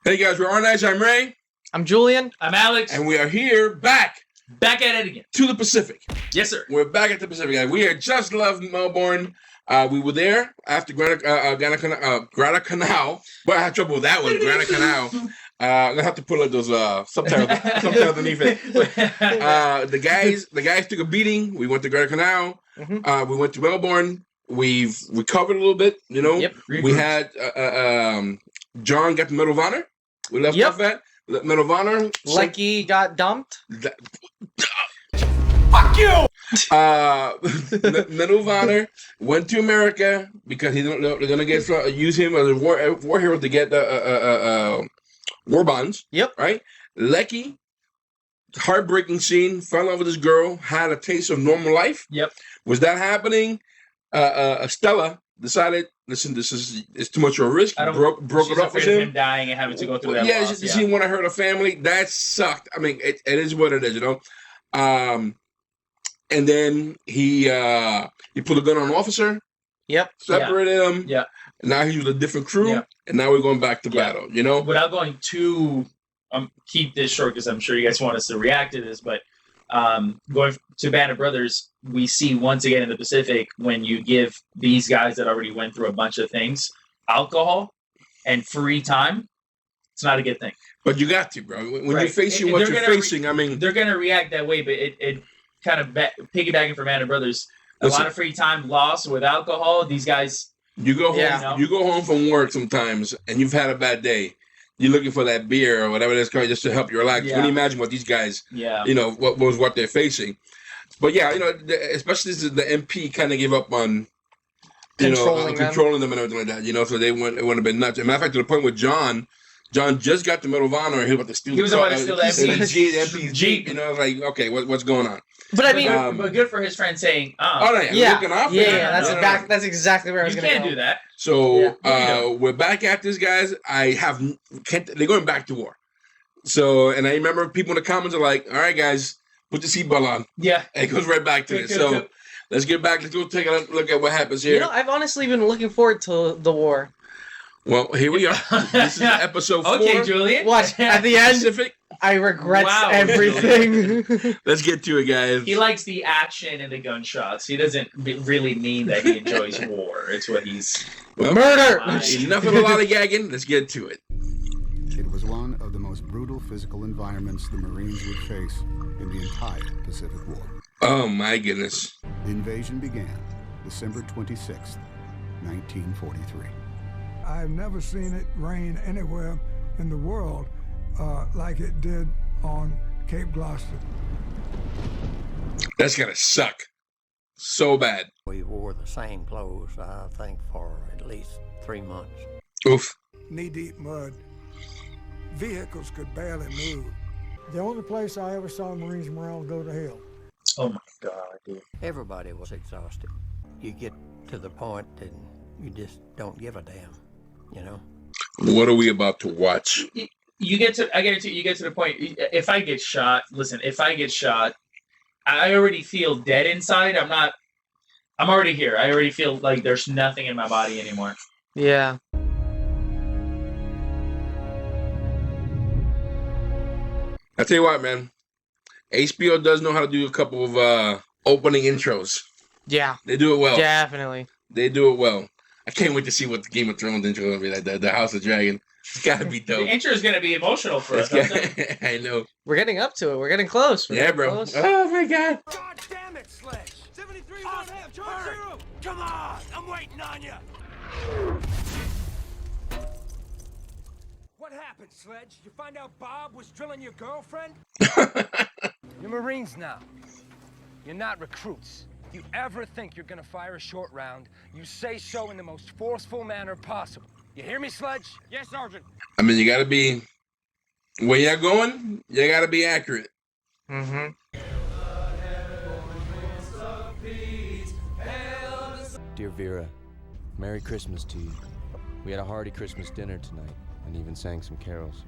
Hey guys, we're RNIs. I'm Ray. I'm Julien. I'm Alex. And we are here back at it again. To the Pacific. Yes, sir. We're back at the Pacific, guys. We had just left Melbourne. We were there after Guadalcanal. But I had trouble with that one, Guadalcanal. I'm gonna have to put like those subtitles underneath it. The guys took a beating. We went to Guadalcanal. We went to Melbourne. We've recovered a little bit, you know. Yep. We had John got the Medal of Honor. We left off at Medal of Honor. Lecky got dumped. Fuck you! Medal of Honor went to America because they're gonna use him as a war hero to get war bonds. Yep. Right. Lecky, heartbreaking scene. Fell in love with this girl. Had a taste of normal life. Yep. Was that happening? Stella decided, listen, it's too much of a risk. Broke it off with him. Dying and having to go through that. Yeah, loss. she didn't want to hurt her family. That sucked. I mean, it is what it is, you know. And then he put a gun on an officer. Yep. Separated him. Yeah. And now he's with a different crew. Yeah. And now we're going back to battle. You know. Without going too, keep this short because I'm sure you guys want us to react to this, but. Going to Band of Brothers, we see once again in the Pacific when you give these guys that already went through a bunch of things alcohol and free time, it's not a good thing. But you got to, bro. When you're facing what you're facing, I mean, they're gonna react that way. But it kind of piggybacking from Band of Brothers, a lot of free time lost with alcohol. These guys, you go home, you go home from work sometimes, and you've had a bad day. You're looking for that beer or whatever that's called just to help you relax. Yeah. Can you imagine what these guys, you know, what they're facing? But yeah, you know, especially the MP kind of gave up on, controlling them and everything like that. You know, so it would have been nuts. As a matter of fact, to the point with John just got the Medal of Honor and he was about to steal. He was about to steal the MP's Jeep. You know, I was like, okay, what's going on? But I mean, but good for his friend saying, that's exactly where I was going to go. You can't do that. So we're back at this, guys. They're going back to war. So, and I remember people in the comments are like, all right, guys, put the seatbelt on. Yeah. And it goes right back to it. So let's get back. Let's go take a look at what happens here. You know, I've honestly been looking forward to the war. Well, here we are. This is episode 4. Okay, Julien. Watch, at the end, Pacific. I regret everything. Let's get to it, guys. He likes the action and the gunshots. He doesn't really mean that he enjoys war. It's what he's... Murder! Enough of a lot of gagging. Let's get to it. It was one of the most brutal physical environments the Marines would face in the entire Pacific War. Oh, my goodness. The invasion began December 26th, 1943. I've never seen it rain anywhere in the world like it did on Cape Gloucester. That's gonna suck so bad. We wore the same clothes, I think, for at least 3 months. Oof. Knee-deep mud. Vehicles could barely move. The only place I ever saw Marines morale go to hell. Oh my God, dude. Everybody was exhausted. You get to the point and you just don't give a damn, you know? What are we about to watch? I guarantee you get to the point, if I get shot, I already feel dead inside. I'm already here. I already feel like there's nothing in my body anymore. Yeah. I tell you what, man. HBO does know how to do a couple of opening intros. Yeah. They do it well. Definitely. They do it well. I can't wait to see what the Game of Thrones intro is going to be like. The House of Dragon. It's got to be dope. The intro is going to be emotional for us. I know. We're getting up to it. We're getting close. Close. Oh, my God. God damn it, Sledge. 73 1 half, charge 0. Come on. I'm waiting on you. What happened, Sledge? You find out Bob was drilling your girlfriend? You're Marines now. You're not recruits. You ever think you're gonna fire a short round, you say so in the most forceful manner possible. You hear me, Sledge? Yes, Sergeant. I mean, you got to be... Where you're going, you got to be accurate. Mm-hmm. Dear Vera, Merry Christmas to you. We had a hearty Christmas dinner tonight and even sang some carols.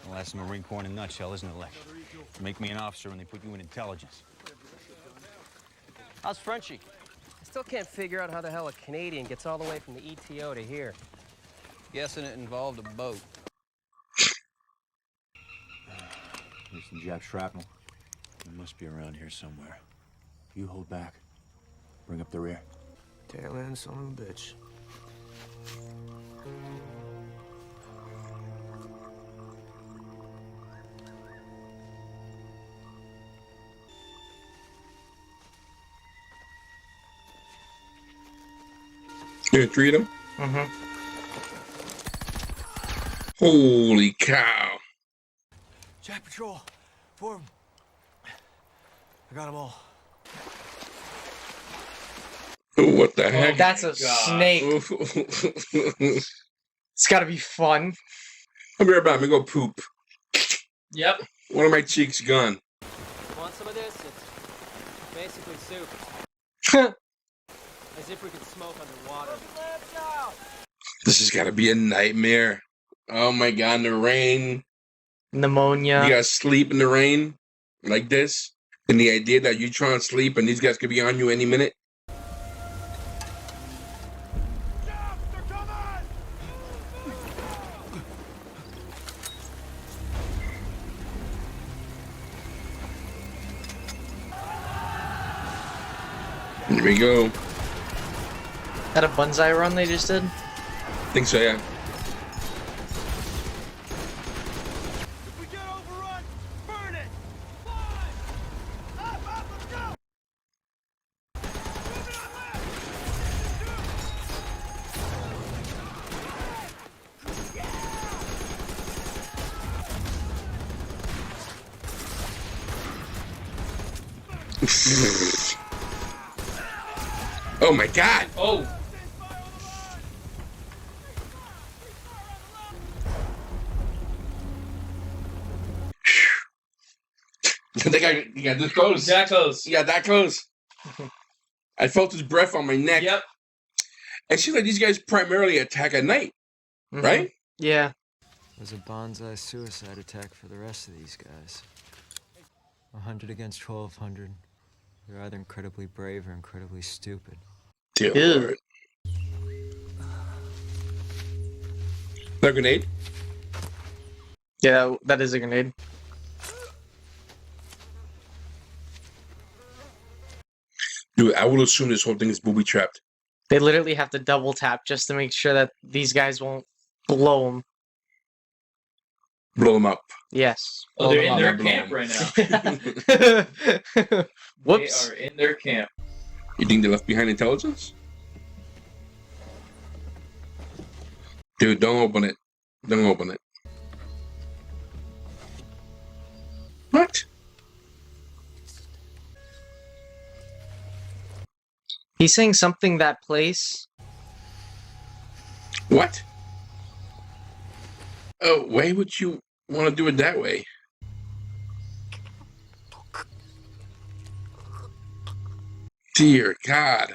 Well, that's the Marine Corps in a nutshell, isn't it, Lex? Make me an officer and they put you in intelligence. How's Frenchie? I still can't figure out how the hell a Canadian gets all the way from the ETO to here. Guessing it involved a boat. There's some Jap shrapnel. It must be around here somewhere. You hold back. Bring up the rear. Tail end, son of a bitch. You gonna treat him? Mm-hmm. Holy cow. Jack Patrol, form. I got them all. What the heck? That's a snake. It's gotta be fun. I'll be right back. I'm gonna go poop. Yep. One of my cheeks gone. Want some of this? It's basically soup. As if we could smoke underwater. This has gotta be a nightmare. Oh my god, in the rain. Pneumonia. You gotta sleep in the rain like this. And the idea that you trying to sleep and these guys could be on you any minute. Here we go. That a bonsai run they just did? I think so, yeah. If we get overrun, burn it! Up, let's go! Oh my god! Oh! They got this close. That close. Yeah, that close. I felt his breath on my neck. Yep. It seems like these guys primarily attack at night, right? Yeah. It was a bonsai suicide attack for the rest of these guys. 100 against 1,200. They're either incredibly brave or incredibly stupid. Dear Lord. That grenade? Yeah, that is a grenade. Dude, I will assume this whole thing is booby trapped. They literally have to double tap just to make sure that these guys won't blow them. Blow them up. Yes. Oh, they're in their camp right now. Whoops. They are in their camp. You think they left behind intelligence? Dude, don't open it. Don't open it. What? He's saying something that place. What? Oh, why would you want to do it that way? Dear God.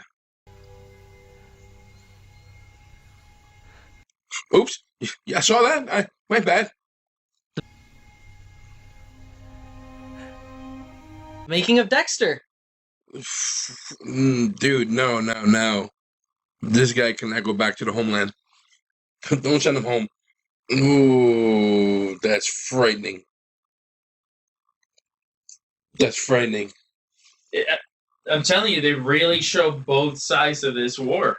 Oops. Yeah, I saw that. My bad. Making of Dexter. Dude, no. This guy cannot go back to the homeland. Don't send him home. Ooh, that's frightening. That's frightening. I'm telling you, they really show both sides of this war.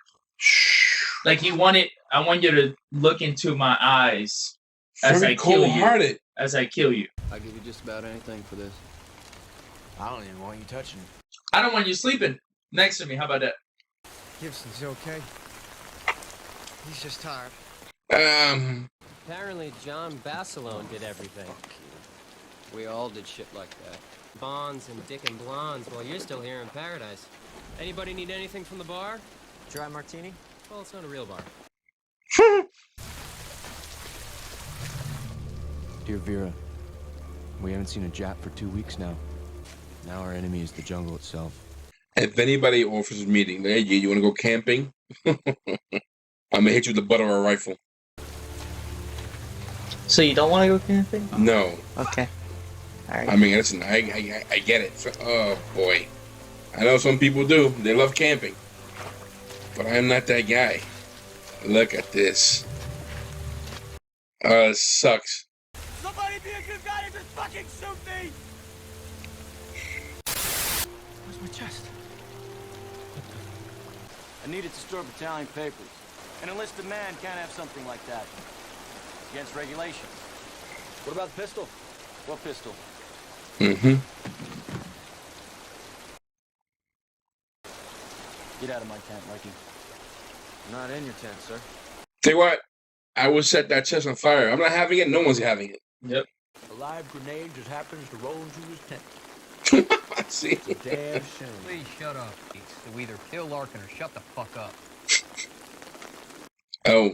Like I want you to look into my eyes as I kill you. As I kill you. I'll give you just about anything for this. I don't even want you touching it. I don't want you sleeping next to me. How about that? Gibson's okay. He's just tired. Apparently John Basilone did everything. We all did shit like that. Bonds and Dick and Blondes while you're still here in paradise. Anybody need anything from the bar? Dry martini? Well, it's not a real bar. Dear Vera, we haven't seen a Jap for 2 weeks now. Now our enemy is the jungle itself. If anybody offers a meeting, hey, you want to go camping? I'm going to hit you with the butt of a rifle. So you don't want to go camping? No. Okay. All right. I mean, listen, I get it. Oh, boy. I know some people do. They love camping. But I'm not that guy. Look at this. It sucks. Somebody be a good guy and just fucking shoot me! Where's my chest? I needed to store battalion papers. An enlisted man can't have something like that. Against regulations. What about the pistol? What pistol? Mm-hmm. Get out of my tent, Mikey. I'm not in your tent, sir. Tell you what, I will set that chest on fire. I'm not having it. No one's having it. Yep. A live grenade just happens to roll into his tent. See? Damn soon. Please shut up, Pete. So either kill Larkin or shut the fuck up. Oh.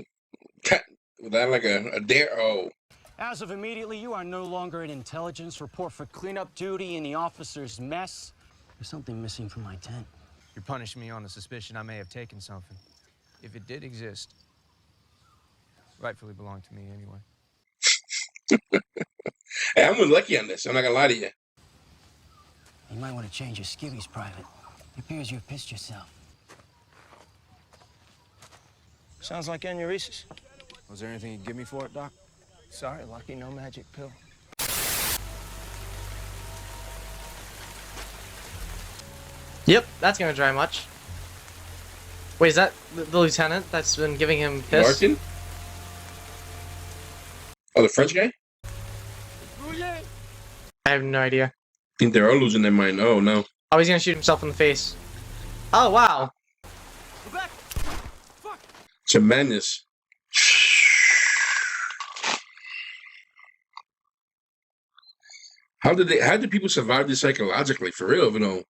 Was that like a dare? Oh. As of immediately, you are no longer in intelligence. Report for cleanup duty in the officer's mess. There's something missing from my tent. You're punishing me on the suspicion I may have taken something. If it did exist, rightfully belonged to me anyway. Hey, I was lucky on this. I'm not gonna lie to you. You might want to change your skivvies, Private. It appears you've pissed yourself. Sounds like aneurysis. Was there anything you'd give me for it, Doc? Sorry, Lucky, no magic pill. Yep, that's gonna dry much. Wait, is that the lieutenant that's been giving him piss? Larkin? Oh, the French guy? I have no idea. I think they're all losing their mind. Oh, no. Oh, he's gonna shoot himself in the face. Oh, wow. Tremendous. How did people survive this psychologically, for real, you know?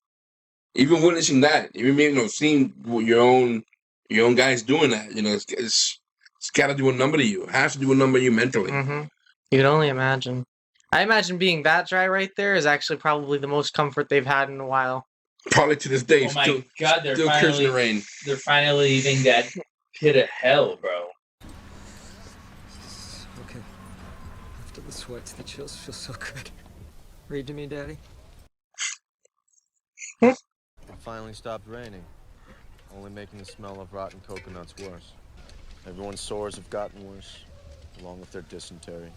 Even witnessing that, even, you know, seeing your own guys doing that, you know, it's got to do a number to you. It has to do a number to you mentally. Mm-hmm. You can only imagine. I imagine being that dry right there is actually probably the most comfort they've had in a while. Probably to this day. Oh my God, they're still cursing the rain. They're finally leaving that pit of hell, bro. Okay. After the sweats, the chills feel so good. Read to me, Daddy. It finally stopped raining, only making the smell of rotten coconuts worse. Everyone's sores have gotten worse, along with their dysentery.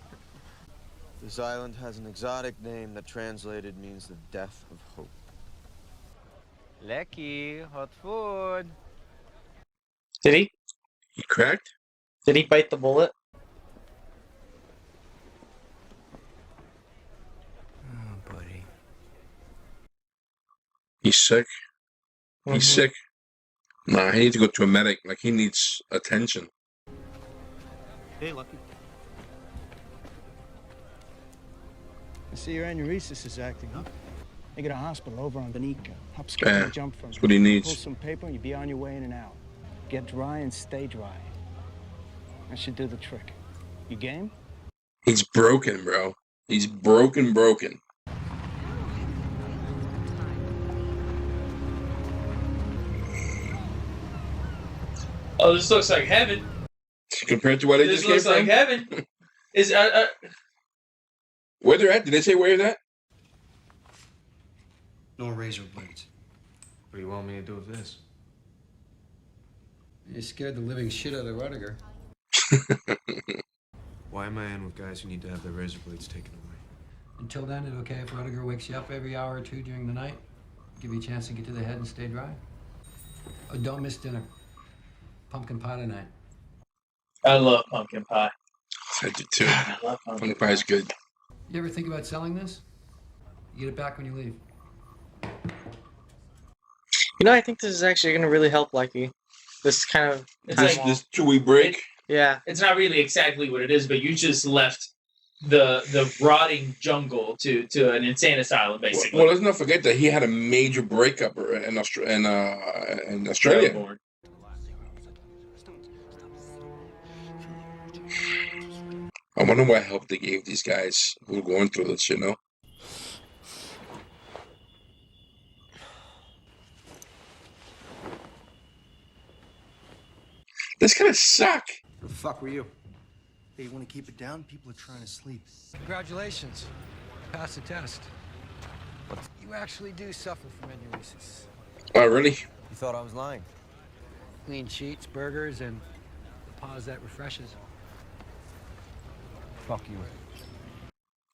This island has an exotic name that translated means the death of hope. Lecky, hot food. Did he? He cracked? Did he bite the bullet? Oh, buddy. He's sick. He's sick. Nah, he needs to go to a medic. Like, he needs attention. Hey, Lucky. I see your aneurysis is acting up. They get a hospital over on Benica. Hop, skip, and jump from. That's what he needs. Pull some paper and you'll be on your way in and out. Get dry and stay dry. That should do the trick. You game? He's broken, bro. He's broken. Oh, this looks like heaven. Compared to what they just came This looks like heaven. Is where they're at? Did they say where they're at? No razor blades. What do you want me to do with this? You scared the living shit out of Rudiger. Why am I in with guys who need to have their razor blades taken away? Until then, it's okay if Rudiger wakes you up every hour or two during the night? Give you a chance to get to the head and stay dry? Oh, don't miss dinner. Pumpkin pie tonight. I love pumpkin pie. I do too. I love Pumpkin pie is good. You ever think about selling this? You get it back when you leave. You know, I think this is actually going to really help Lucky. This kind of... This 2-week break? Yeah. It's not really exactly what it is, but you just left the rotting jungle to an insane asylum, basically. Well, let's not forget that he had a major breakup in Australia. I wonder what help they gave these guys who were going through this, you know? This kind of suck. Who the fuck were you? Hey, you want to keep it down? People are trying to sleep. Congratulations. Pass the test. You actually do suffer from aneurysis. Oh, really? You thought I was lying? Clean sheets, burgers, and the pause that refreshes. Fuck you.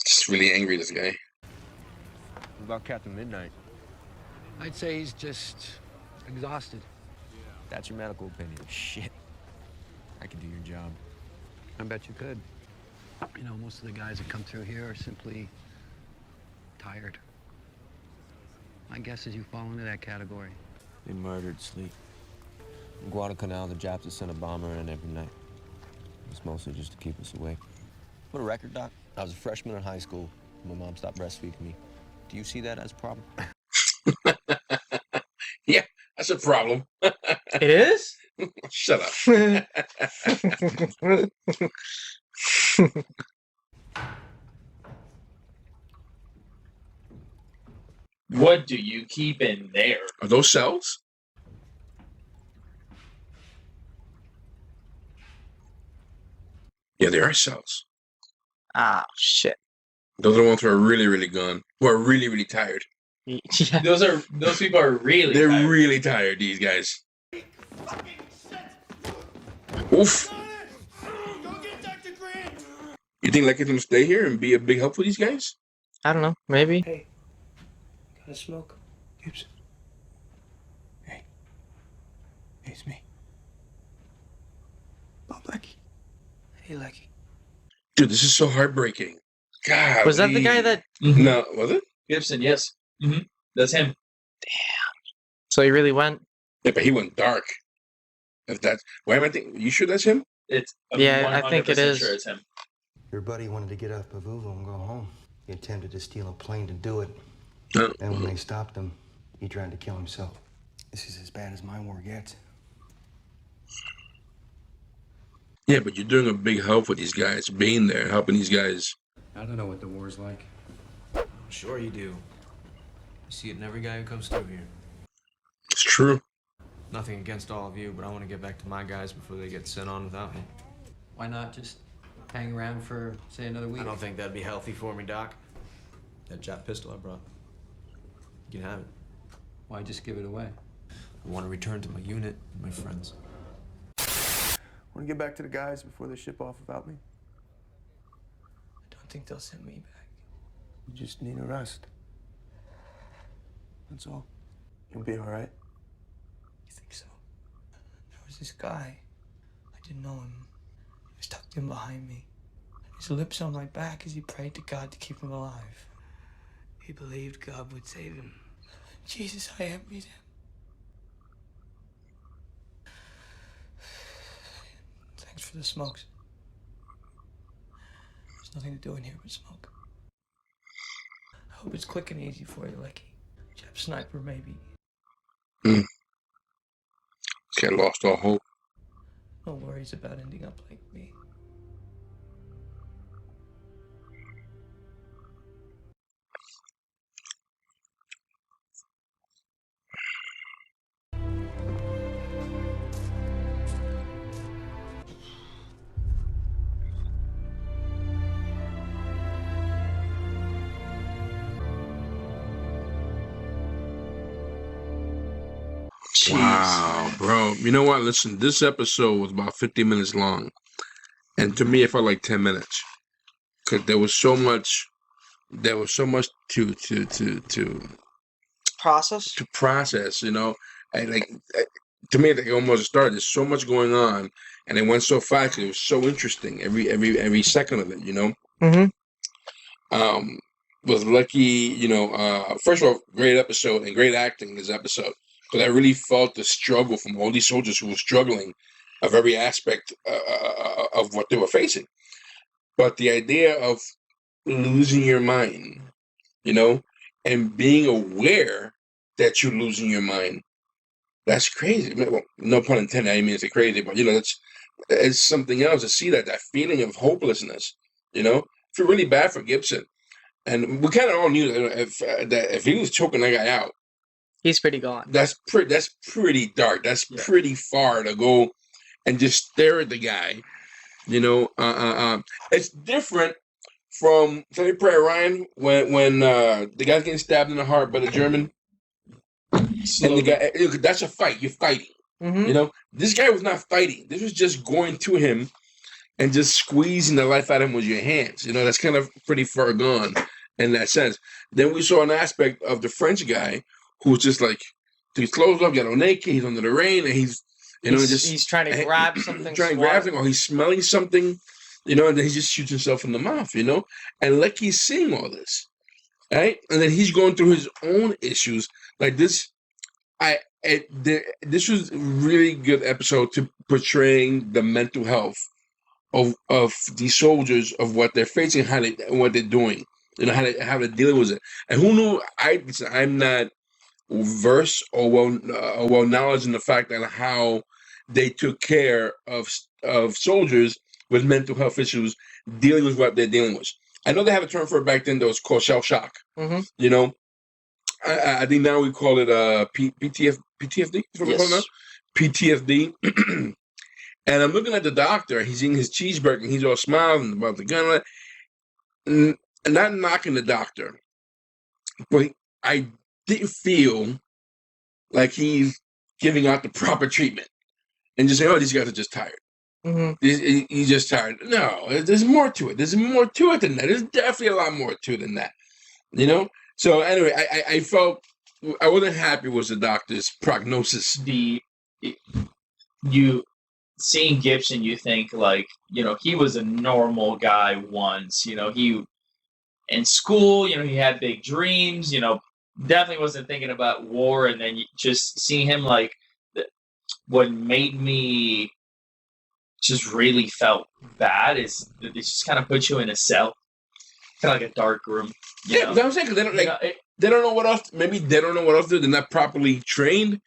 Just really angry, this guy. What about Captain Midnight? I'd say he's just exhausted. That's your medical opinion. Shit. I could do your job. I bet you could. You know, most of the guys that come through here are simply tired. My guess is you fall into that category. They murdered sleep. In Guadalcanal, the Japs have sent a bomber in every night. It's mostly just to keep us awake. For the record, Doc, I was a freshman in high school. My mom stopped breastfeeding me. Do you see that as a problem? Yeah, that's a problem. It is? Shut up. What do you keep in there? Are those cells? Yeah, they are cells. Ah, shit. Those are the ones who are really, really gone. Who are really, really tired. Yeah. Those people are really They're tired. really tired, these guys. Oof. You think Lucky's gonna stay here and be a big help for these guys? I don't know. Maybe. Hey, got a smoke? Gibson. Hey, it's me. Bob Lecky. Hey, Lecky. Dude, this is so heartbreaking. God. Was that the guy that... No, was it? Gibson, yes. Mm-hmm. That's him. So he really went? Yeah, but he went dark. If that's... Why am I thinking... You sure that's him? It's Yeah, I think it is. Sure it's him. Your buddy wanted to get out of Pavuvo and go home. He attempted to steal a plane to do it. Oh. And when they stopped him, he tried to kill himself. This is as bad as my war gets. Yeah, but you're doing a big help for these guys. Being there, helping these guys. I don't know what the war's like. Sure you do. You see it in every guy who comes through here. It's true. Nothing against all of you, but I want to get back to my guys before they get sent on without me. Why not just hang around for, say, another week? I don't think that'd be healthy for me, Doc. That Jap pistol I brought. You can have it. Why just give it away? I want to return to my unit and my friends. Want to get back to the guys before they ship off without me? I don't think they'll send me back. You just need a rest. That's all. You'll be all right. You think so? There was this guy. I didn't know him. He was tucked in behind me. His lips on my back as he prayed to God to keep him alive. He believed God would save him. Jesus, I envied him. Thanks for the smokes. There's nothing to do in here but smoke. I hope it's quick and easy for you, Lecky. Jap sniper, maybe. Mm. Okay, lost all hope. No worries about ending up like me. Wow, bro. You know what? Listen, this episode was about 50 minutes long. And to me, it felt like 10 minutes. Because there was so much to process, you know. To me, like almost started. There's so much going on, and it went so fast. It was so interesting. Every second of it, you know. Mm-hmm. Was lucky, you know. First of all, great episode and great acting this episode. Because I really felt the struggle from all these soldiers who were struggling of every aspect of what they were facing. But the idea of losing your mind, you know, and being aware that you're losing your mind, that's crazy. Well, no pun intended, I didn't mean to say crazy, but, you know, it's something else to see that feeling of hopelessness, you know. I feel really bad for Gibson. And we kind of all knew that if he was choking that guy out, he's pretty gone. That's pretty dark. That's pretty far to go and just stare at the guy. You know, it's different from Saving Private Ryan when the guy's getting stabbed in the heart by the German. And the guy, that's a fight. You're fighting. You know, this guy was not fighting. This was just going to him and just squeezing the life out of him with your hands. You know, that's kind of pretty far gone in that sense. Then we saw an aspect of the French guy who was just like, his clothes up, got all naked, he's under the rain, and he's trying to grab something. Or he's smelling something, you know, and then he just shoots himself in the mouth, you know. And Lecky's seeing all this, right? And then he's going through his own issues. Like this, this was a really good episode to portraying the mental health of these soldiers, of what they're facing, what they're doing, you know, how they're dealing with it. And who knew? I'm not versed or well knowledge in the fact that how they took care of soldiers with mental health issues, dealing with what they're dealing with. I know they had a term for it back then that was called shell shock. You know, I think now we call it PTSD. Is what we call it now? PTSD. And I'm looking at the doctor. He's eating his cheeseburger. And he's all smiling about the gun. And not knocking the doctor, but I didn't feel like he's giving out the proper treatment and just saying, "Oh, these guys are just tired. He's just tired." No, there's more to it. There's more to it than that. There's definitely a lot more to it than that. You know. So anyway, I felt I wasn't happy with the doctor's prognosis. Seeing Gibson, you think like, you know, he was a normal guy once. You know, he in school, you know, he had big dreams. You know, definitely wasn't thinking about war. And then just seeing him, like, what made me just really felt bad is that they just kind of put you in a cell, kind of like a dark room. Yeah, that's what I'm saying, because they don't they don't know what else. Maybe they don't know what else to do. They're not properly trained.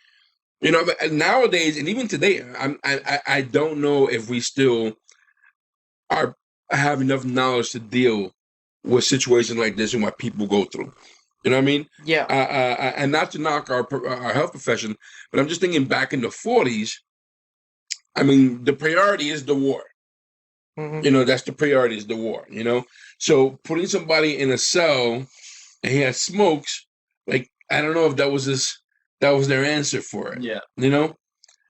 You know, but nowadays, and even today, I don't know if we still have enough knowledge to deal with situations like this and what people go through. You know what I mean? Yeah. And not to knock our health profession, but I'm just thinking back in the 40s. I mean, the priority is the war. You know, that's the priority, is the war. You know, so putting somebody in a cell and he has smokes, like, I don't know if that was their answer for it. Yeah. You know?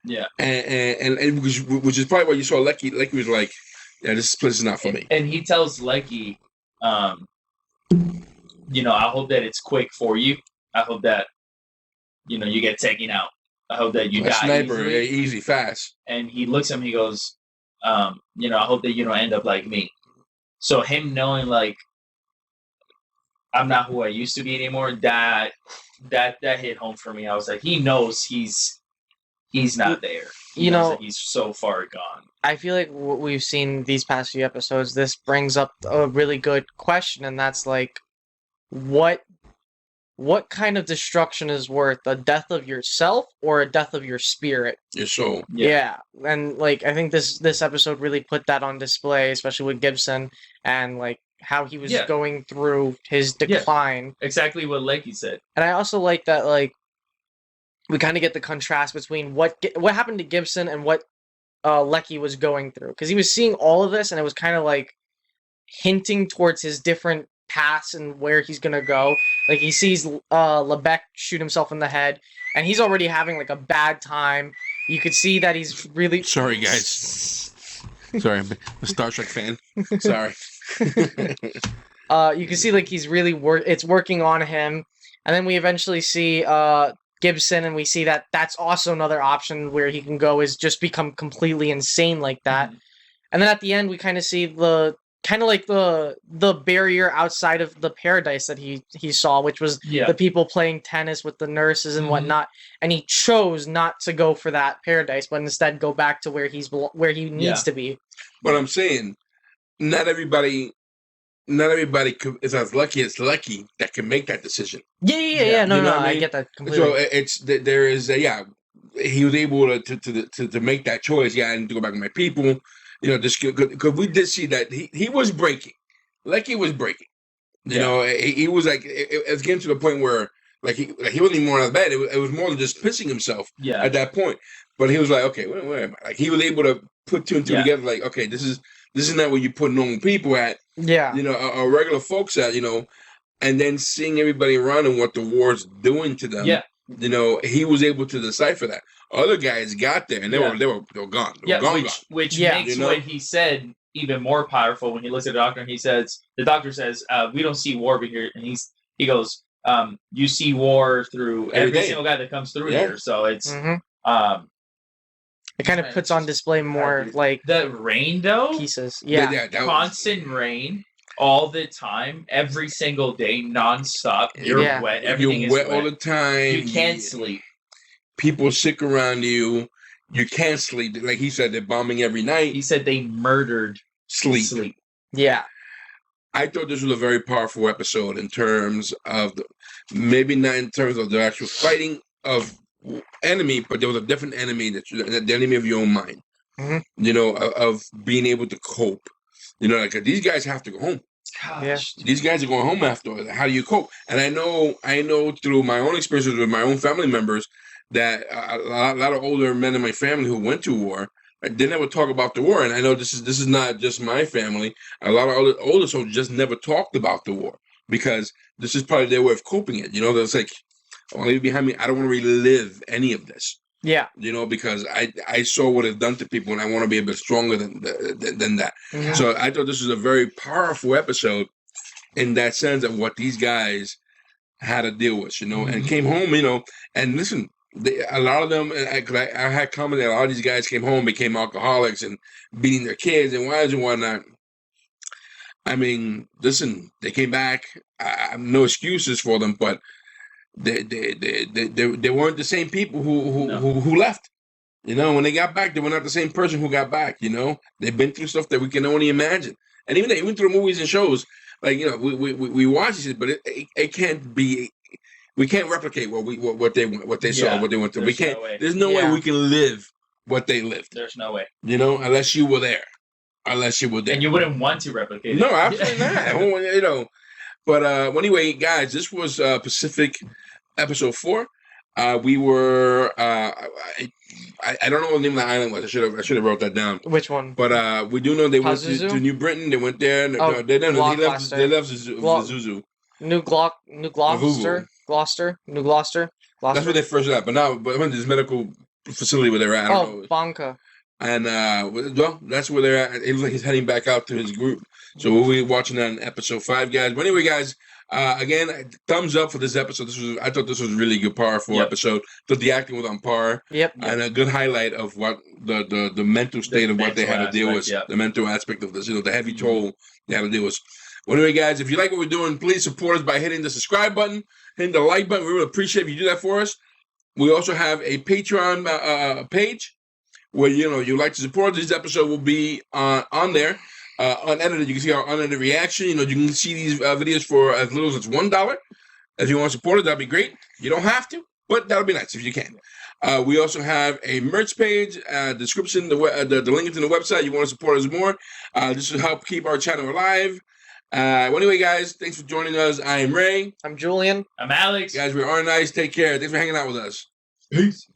Yeah. And which is probably why you saw Lecky. Lecky was like, yeah, this place is not for me. And he tells Lecky, you know, I hope that it's quick for you. I hope that, you know, you get taken out. I hope that you die sniper, easily. Easy, fast. And he looks at him, he goes, you know, I hope that you don't end up like me. So him knowing, like, I'm not who I used to be anymore, that hit home for me. I was like, he knows he's not there. He knows that he's so far gone. I feel like what we've seen these past few episodes, this brings up a really good question, and that's like, what kind of destruction is worth a death of yourself or a death of your spirit? Your soul. Yeah. And like, I think this episode really put that on display, especially with Gibson and like how he was going through his decline. Yeah. Exactly what Lecky said. And I also like that, like, we kind of get the contrast between what happened to Gibson and what Lecky was going through, because he was seeing all of this and it was kind of like hinting towards his different paths and where he's gonna go. Like, he sees Lebec shoot himself in the head and he's already having like a bad time. You could see that he's really sorry, guys. Sorry, I'm a Star Trek fan. Sorry. You can see like he's really it's working on him, and then we eventually see Gibson, and we see that that's also another option where he can go, is just become completely insane like that. And then at the end we kind of see the barrier outside of the paradise that he saw, which was the people playing tennis with the nurses and whatnot, and he chose not to go for that paradise, but instead go back to where he needs to be. But I'm saying, not everybody is as lucky as Lecky that can make that decision. Yeah. No, I get that completely. So there is he was able to make that choice. Yeah, I need to go back with my people. You know, just because we did see that he was breaking. Lecky was breaking. You know, he was like, it was getting to the point where like he wasn't even more out of bed. It was more than just pissing himself at that point. But he was like, okay, where am I? Like, he was able to put two and two together. Like, okay, this is not where you put normal people at. Yeah. You know, or regular folks at. You know, and then seeing everybody around and what the war's doing to them. Yeah. you know, he was able to decipher that. Other guys got there and they were gone. They were gone. Which makes what he said even more powerful when he looks at the doctor and the doctor says, we don't see war over here, and he goes, you see war through every single guy that comes through here. So it's it kind of puts on display more like the rain though pieces. Constant rain all the time, every single day, nonstop. You're wet. Everything is wet all the time. You can't sleep. People sick around you. You can't sleep. Like he said, they're bombing every night. He said they murdered sleep. Yeah. I thought this was a very powerful episode in terms of maybe not in terms of the actual fighting of enemy, but there was a different enemy the enemy of your own mind. You know, of being able to cope. You know, like these guys have to go home. Gosh. These guys are going home after. How do you cope? And I know through my own experiences with my own family members that a lot of older men in my family who went to war, they never talk about the war. And I know this is not just my family. A lot of older soldiers just never talked about the war because this is probably their way of coping it. You know, it's like, I'll leave it behind me. I don't want to relive any of this. Yeah. You know, because I saw what it's done to people, and I want to be a bit stronger than that. So I thought this was a very powerful episode in that sense of what these guys had to deal with, you know, and came home, you know, and listen, a lot of them, I had commented, a lot of these guys came home, became alcoholics and beating their kids and wives and whatnot. I mean, listen, they came back. I have no excuses for them, but they weren't the same people who left. You know, when they got back, they were not the same person who got back. You know, they've been through stuff that we can only imagine, and even through movies and shows, like, you know, we watch this, but it can't be. We can't replicate what they saw, what they went through. We can't. There's no way we can live what they lived. There's no way. You know, unless you were there. And you wouldn't want to replicate it. No, absolutely not. You know. But anyway, guys, this was Pacific episode 4. We were I don't know what the name of the island was. I should have wrote that down. Which one? But we do know they went to New Britain. They went there. And they left Zuzu. New Gloucester. That's where they first at. But when this medical facility where they're at. I don't know. Banca. And well, that's where they're at. It looks like he's heading back out to his group. So we'll be watching that in episode 5, guys. But anyway, guys, again, thumbs up for this episode. I thought this was a really good, powerful episode. Thought the acting was on par. And a good highlight of what the mental state of what they had to deal with. The mental aspect of this, you know, the heavy toll they had to deal with. Well, anyway, guys, if you like what we're doing, please support us by hitting the subscribe button, hitting the like button. We really appreciate if you do that for us. We also have a Patreon page where, you know, you like to support. This episode will be on there. Unedited. You can see our unedited reaction. You know, you can see these videos for as little as $1. If you want to support it, that'd be great. You don't have to, but that'll be nice if you can. We also have a merch page, description, the link is in the website. You want to support us more. This will help keep our channel alive. Well, anyway, guys, thanks for joining us. I am Ray. I'm Julian. I'm Alex. Guys, we are nice. Take care. Thanks for hanging out with us. Peace.